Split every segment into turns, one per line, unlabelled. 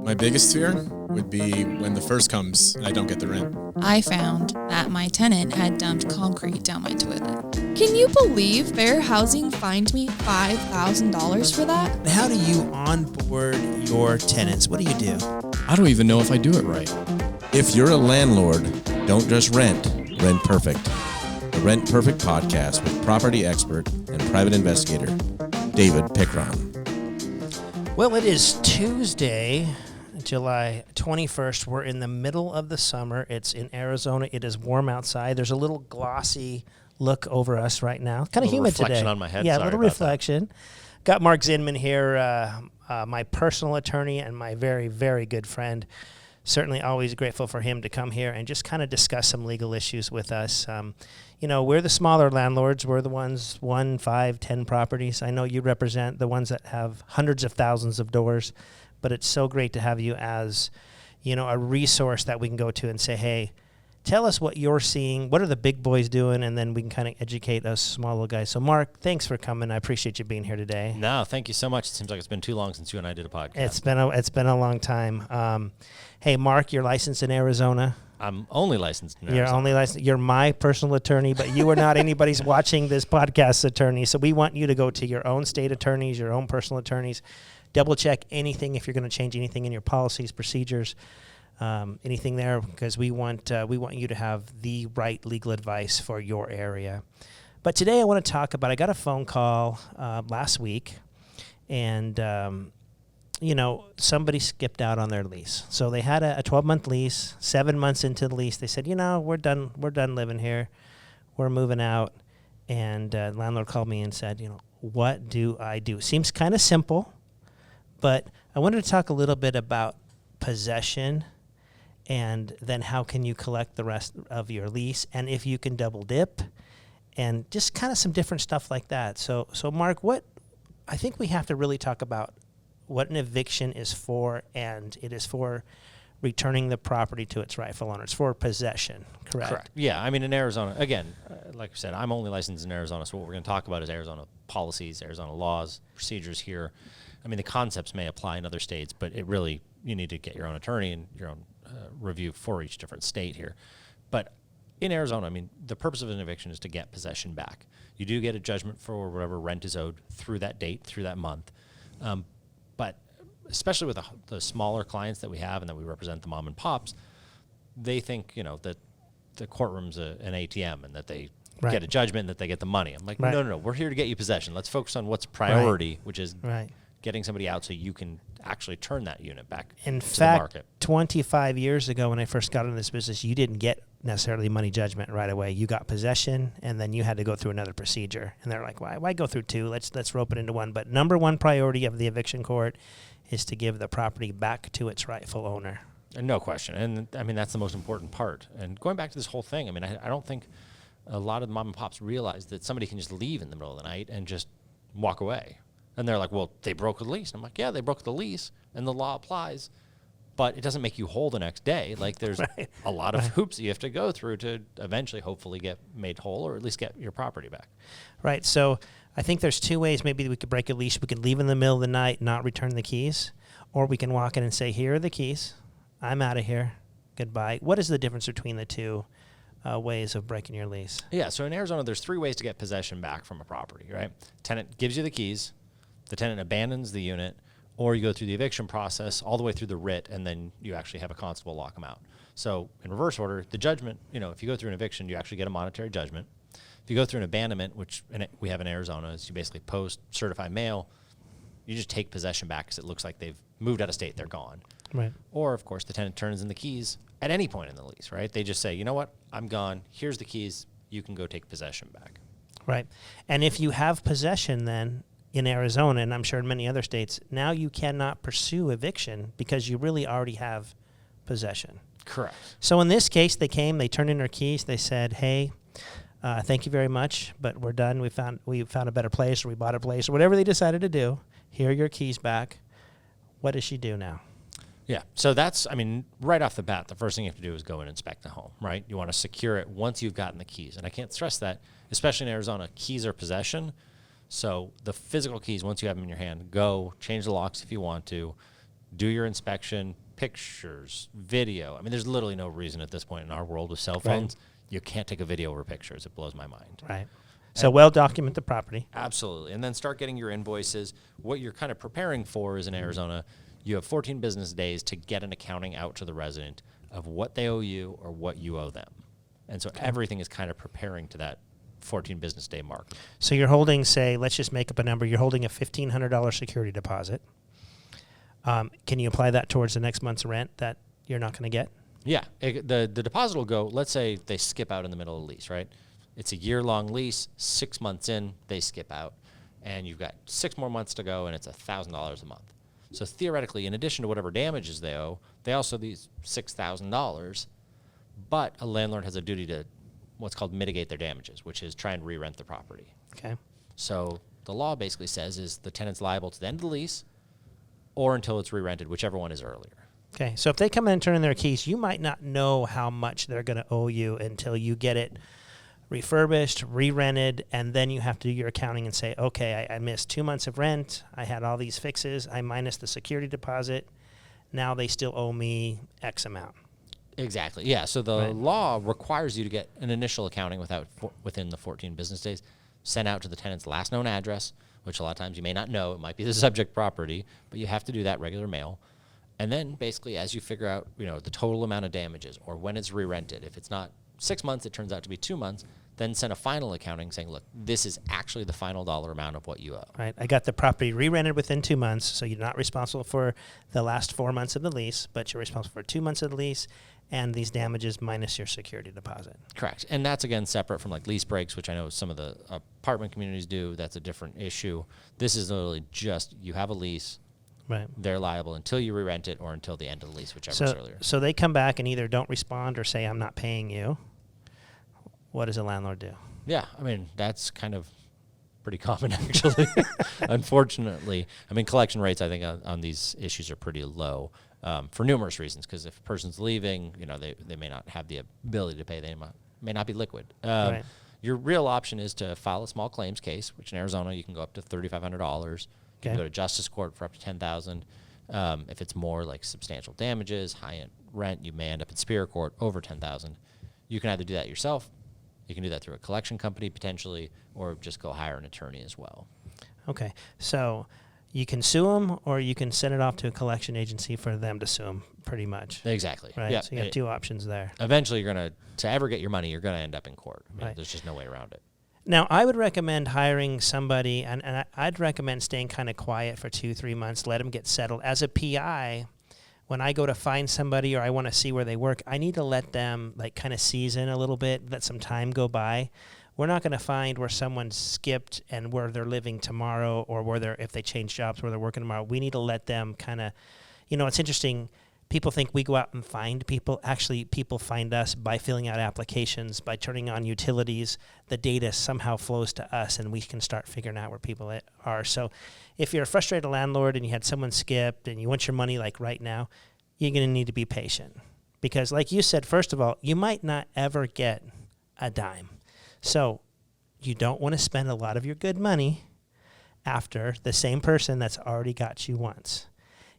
My biggest fear would be when the first comes and I don't get the rent.
I found that my tenant had dumped concrete down my toilet. Can you believe Fair Housing fined me $5,000 for that?
How do you onboard your tenants? What do you do?
I don't even know if I do it right.
If you're a landlord, don't just rent, rent perfect. The Rent Perfect podcast with property expert and private investigator, David Pickron.
Well, it is Tuesday, July 21st. We're in the middle of the summer. It's in Arizona. It is warm outside. There's a little glossy look over us right now. Kind of humid today.
Reflection on my head.
Yeah,
Sorry
a little
about
reflection. Got Mark Zinman here, my personal attorney and my very, very good friend. Certainly always grateful for him to come here and just kind of discuss some legal issues with us. We're the smaller landlords. We're the ones 1, 5, 10 properties. I know you represent the ones that have hundreds of thousands of doors, but it's so great to have you as, a resource that we can go to and say, hey, tell us what you're seeing. What are the big boys doing? And then we can kind of educate us small little guys. So, Mark, thanks for coming. I appreciate you being here today.
No, thank you so much. It seems like it's been too long since you and I did a podcast.
It's been a long time. Hey, Mark, you're licensed in Arizona.
I'm only licensed in Arizona.
You're only licensed. You're my personal attorney, but you are not anybody's watching this podcast's attorney. So we want you to go to your own state attorneys, your own personal attorneys. Double check anything if you're going to change anything in your policies, procedures, anything there, because we want you to have the right legal advice for your area. But today I want to talk about. I got a phone call last week, and somebody skipped out on their lease. So they had a 12-month lease. 7 months into the lease, they said, we're done living here. We're moving out. And the landlord called me and said, what do I do? Seems kind of simple, but I wanted to talk a little bit about possession and then how can you collect the rest of your lease and if you can double dip and just kind of some different stuff like that. So Mark, I think we have to really talk about what an eviction is for, and it is for returning the property to its rightful owner. It's for possession, correct?
Correct. Yeah, I mean, in Arizona, again, like I said, I'm only licensed in Arizona, so what we're going to talk about is Arizona policies, Arizona laws, procedures here. I mean, the concepts may apply in other states, but it really, you need to get your own attorney and your own review for each different state here. But in Arizona, I mean, the purpose of an eviction is to get possession back. You do get a judgment for whatever rent is owed through that date, through that month. But especially with the smaller clients that we have and that we represent, the mom and pops, they think, that the courtroom's an ATM and that they get a judgment and that they get the money. I'm like, no, we're here to get you possession. Let's focus on what's priority, which is getting somebody out so you can actually turn that unit back to the market. 25
years ago when I first got into this business, you didn't get necessarily money judgment right away. You got possession, and then you had to go through another procedure. And they're like, why go through two? Let's rope it into one. But number one priority of the eviction court is to give the property back to its rightful owner.
No question. And, I mean, that's the most important part. And going back to this whole thing, I mean, I don't think a lot of the mom and pops realize that somebody can just leave in the middle of the night and just walk away. And they're like, well, they broke the lease. And I'm like, yeah, they broke the lease, and the law applies. But it doesn't make you whole the next day. Like, there's a lot of hoops you have to go through to eventually hopefully get made whole or at least get your property back.
Right. So I think there's two ways maybe we could break a lease. We could leave in the middle of the night, not return the keys, or we can walk in and say, here are the keys. I'm out of here. Goodbye. What is the difference between the two ways of breaking your lease?
Yeah. So in Arizona, there's 3 ways to get possession back from a property, right? Tenant gives you the keys. The tenant abandons the unit, or you go through the eviction process all the way through the writ, and then you actually have a constable lock them out. So in reverse order, the judgment, if you go through an eviction, you actually get a monetary judgment. If you go through an abandonment, which we have in Arizona, is you basically post certified mail, you just take possession back because it looks like they've moved out of state, they're gone.
Right.
Or, of course, the tenant turns in the keys at any point in the lease, right? They just say, you know what, I'm gone, here's the keys, you can go take possession back.
Right. And if you have possession then, in Arizona, and I'm sure in many other states, now you cannot pursue eviction because you really already have possession.
Correct.
So in this case, they came, they turned in their keys, they said, hey, thank you very much, but we're done. We found a better place, or we bought a place, or whatever they decided to do. Here are your keys back. What does she do now?
Yeah, so that's, right off the bat, the first thing you have to do is go and inspect the home, right? You want to secure it once you've gotten the keys. And I can't stress that, especially in Arizona, keys are possession. So the physical keys, once you have them in your hand, go, change the locks if you want to, do your inspection, pictures, video. I mean, there's literally no reason at this point in our world with cell phones, you can't take a video over pictures. It blows my mind.
Right. So well document the property.
Absolutely. And then start getting your invoices. What you're kind of preparing for is in Arizona, you have 14 business days to get an accounting out to the resident of what they owe you or what you owe them. And so everything is kind of preparing to that 14 business day mark.
So you're holding, say, let's just make up a number. You're holding a $1,500 security deposit. Can you apply that towards the next month's rent that you're not going to get?
Yeah. The deposit will go, let's say they skip out in the middle of the lease, right? It's a year-long lease. 6 months in, they skip out. And you've got 6 more months to go, and it's $1,000 a month. So theoretically, in addition to whatever damages they owe, they also owe these $6,000. But a landlord has a duty to what's called mitigate their damages, which is try and re-rent the property.
Okay.
So the law basically says is the tenant's liable to the end of the lease or until it's re-rented, whichever one is earlier.
Okay. So if they come in and turn in their keys, you might not know how much they're going to owe you until you get it refurbished, re-rented, and then you have to do your accounting and say, okay, I missed 2 months of rent. I had all these fixes. I minus the security deposit. Now they still owe me X amount.
Exactly. Yeah. So the law requires you to get an initial accounting within the 14 business days, sent out to the tenant's last known address, which a lot of times you may not know. It might be the subject property, but you have to do that regular mail. And then basically as you figure out, the total amount of damages or when it's re-rented, if it's not 6 months, it turns out to be 2 months, then send a final accounting saying, look, this is actually the final dollar amount of what you owe.
Right. I got the property re-rented within 2 months, so you're not responsible for the last 4 months of the lease, but you're responsible for 2 months of the lease and these damages minus your security deposit.
Correct. And that's, again, separate from like lease breaks, which I know some of the apartment communities do. That's a different issue. This is literally just you have a lease.
Right.
They're liable until you re-rent it or until the end of the lease, whichever is earlier.
So they come back and either don't respond or say, I'm not paying you. What does a landlord do?
Yeah, I mean, that's kind of pretty common, actually. Unfortunately. I mean, collection rates, I think, on these issues are pretty low for numerous reasons, because if a person's leaving, they may not have the ability to pay. They may not be liquid.
Right.
Your real option is to file a small claims case, which in Arizona you can go up to $3,500. You can go to justice court for up to $10,000. If it's more like substantial damages, high-end rent, you may end up in Superior Court over $10,000. You can either do that yourself. You can do that through a collection company potentially, or just go hire an attorney as well.
Okay. So you can sue them, or you can send it off to a collection agency for them to sue them, pretty much.
Exactly.
Right.
Yeah.
So you have two options there.
Eventually, to ever get your money, you're going to end up in court. I mean,
Right.
There's just no way around it.
Now, I would recommend hiring somebody, and I'd recommend staying kind of quiet for 2-3 months, let them get settled. As a PI, when I go to find somebody or I want to see where they work, I need to let them like kind of season a little bit, let some time go by. We're not going to find where someone skipped and where they're living tomorrow, or if they change jobs, where they're working tomorrow. We need to let them kind of, it's interesting. People think we go out and find people. Actually, people find us by filling out applications, by turning on utilities. The data somehow flows to us, and we can start figuring out where people are. So if you're a frustrated landlord and you had someone skipped and you want your money like right now, you're going to need to be patient. Because like you said, first of all, you might not ever get a dime. So you don't want to spend a lot of your good money after the same person that's already got you once.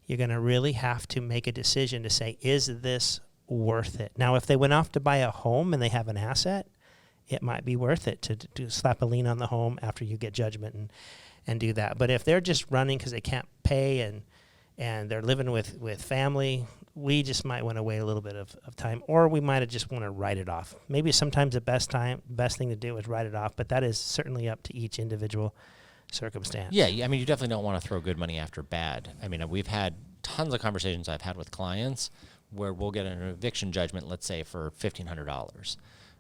You're going to really have to make a decision to say, is this worth it? Now, if they went off to buy a home and they have an asset, it might be worth it to slap a lien on the home after you get judgment and do that. But if they're just running because they can't pay and they're living with family, we just might want to wait a little bit of time, or we might just want to write it off. Maybe sometimes the best thing to do is write it off, but that is certainly up to each individual circumstance.
Yeah, I mean, you definitely don't want to throw good money after bad. I mean, we've had tons of conversations I've had with clients where we'll get an eviction judgment, let's say, for $1,500.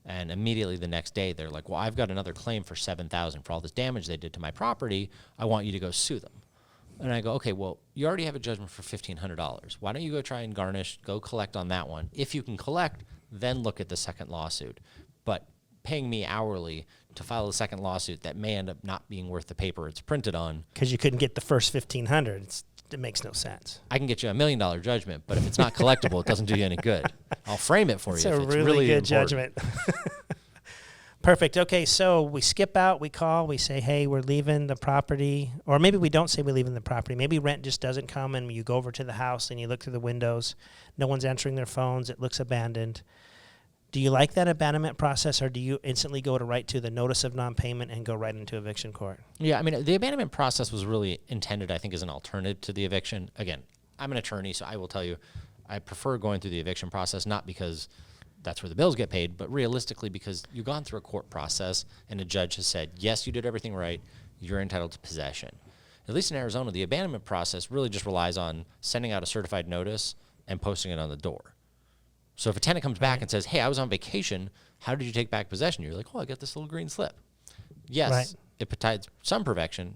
And immediately the next day, they're like, well, I've got another claim for $7,000 for all this damage they did to my property. I want you to go sue them. And I go, okay, well, you already have a judgment for $1,500. Why don't you go try and garnish, go collect on that one? If you can collect, then look at the second lawsuit. But paying me hourly to file a second lawsuit that may end up not being worth the paper it's printed on.
Because you couldn't get the first $1,500. It makes no sense.
I can get you $1 million judgment, but if it's not collectible, it doesn't do you any good. I'll frame it for you.
It's
if
a
it's
really good
important.
judgment. Perfect. Okay, so we skip out, we call, we say, hey, we're leaving the property. Or maybe we don't say we're leaving the property. Maybe rent just doesn't come and you go over to the house and you look through the windows. No one's answering their phones. It looks abandoned. Do you like that abandonment process, or do you instantly go right to the notice of non-payment and go right into eviction court?
Yeah, I mean, the abandonment process was really intended, I think, as an alternative to the eviction. Again, I'm an attorney, so I will tell you, I prefer going through the eviction process, not because that's where the bills get paid, but realistically because you've gone through a court process and a judge has said, yes, you did everything right, you're entitled to possession. At least in Arizona, the abandonment process really just relies on sending out a certified notice and posting it on the door. So if a tenant comes back and says, hey, I was on vacation, how did you take back possession? You're like, oh, I got this little green slip. Yes, it provides some protection,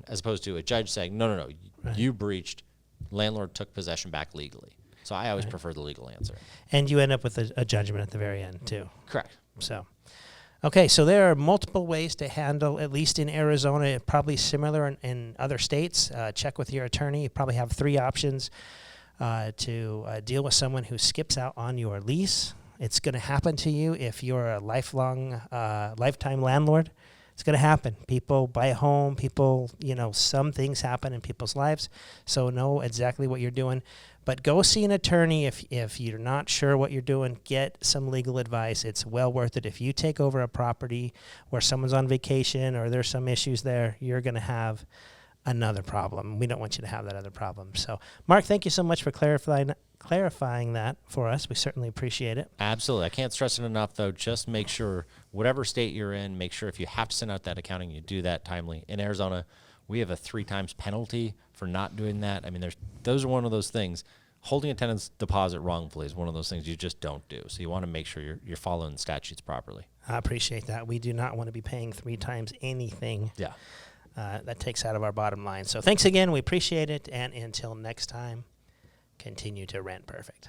as opposed to a judge saying, no, you breached, landlord took possession back legally. So I always prefer the legal answer.
And you end up with a judgment at the very end, too.
Correct.
So, okay, so there are multiple ways to handle, at least in Arizona, probably similar in other states. Check with your attorney. You probably have 3 options to deal with someone who skips out on your lease. It's going to happen to you if you're a lifetime landlord. It's going to happen. People buy a home. Some things happen in people's lives. So know exactly what you're doing. But go see an attorney if you're not sure what you're doing. Get some legal advice. It's well worth it. If you take over a property where someone's on vacation or there's some issues there, you're going to have another problem. We don't want you to have that other problem. So, Mark, thank you so much for clarifying that for us. We certainly appreciate it.
Absolutely. I can't stress it enough, though. Just make sure, whatever state you're in, make sure if you have to send out that accounting, you do that timely. In Arizona, we have a 3 times penalty for not doing that. I mean, those are one of those things. Holding a tenant's deposit wrongfully is one of those things you just don't do. So you want to make sure you're following the statutes properly.
I appreciate that. We do not want to be paying 3 times anything.
Yeah.
That takes out of our bottom line. So thanks again. We appreciate it. And until next time, continue to rent perfect.